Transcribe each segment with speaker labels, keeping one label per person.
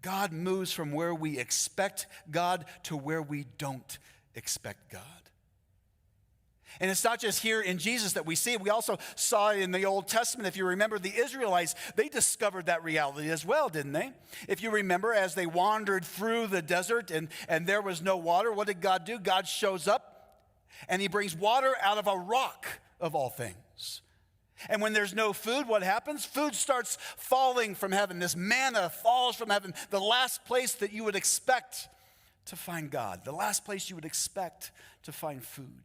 Speaker 1: God moves from where we expect God to where we don't expect God. And it's not just here in Jesus that we see it. We also saw it in the Old Testament. If you remember, the Israelites, they discovered that reality as well, didn't they? If you remember, as they wandered through the desert and there was no water, what did God do? God shows up and he brings water out of a rock, of all things. And when there's no food, what happens? Food starts falling from heaven. This manna falls from heaven, the last place that you would expect to find God, the last place you would expect to find food.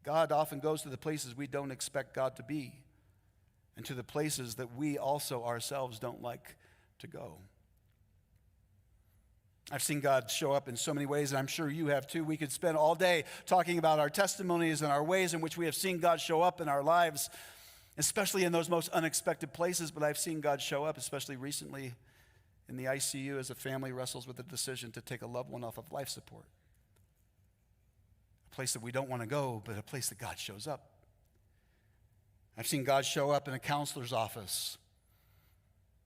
Speaker 1: God often goes to the places we don't expect God to be, and to the places that we also ourselves don't like to go. I've seen God show up in so many ways, and I'm sure you have too. We could spend all day talking about our testimonies and our ways in which we have seen God show up in our lives, especially in those most unexpected places. But I've seen God show up, especially recently in the ICU as a family wrestles with the decision to take a loved one off of life support. A place that we don't want to go, but a place that God shows up. I've seen God show up in a counselor's office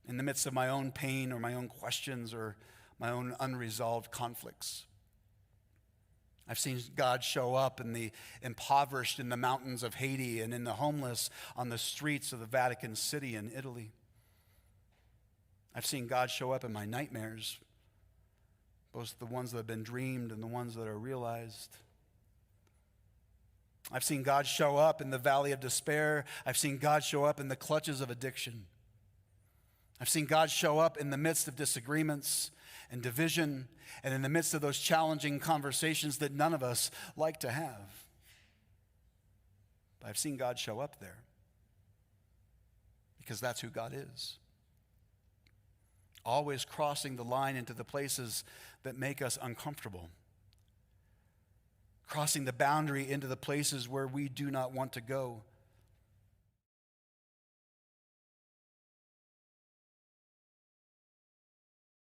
Speaker 1: in the midst of my own pain or my own questions or my own unresolved conflicts. I've seen God show up in the impoverished in the mountains of Haiti and in the homeless on the streets of the Vatican City in Italy. I've seen God show up in my nightmares, both the ones that have been dreamed and the ones that are realized. I've seen God show up in the valley of despair. I've seen God show up in the clutches of addiction. I've seen God show up in the midst of disagreements and division and in the midst of those challenging conversations that none of us like to have. But I've seen God show up there because that's who God is. Always crossing the line into the places that make us uncomfortable. Crossing the boundary into the places where we do not want to go.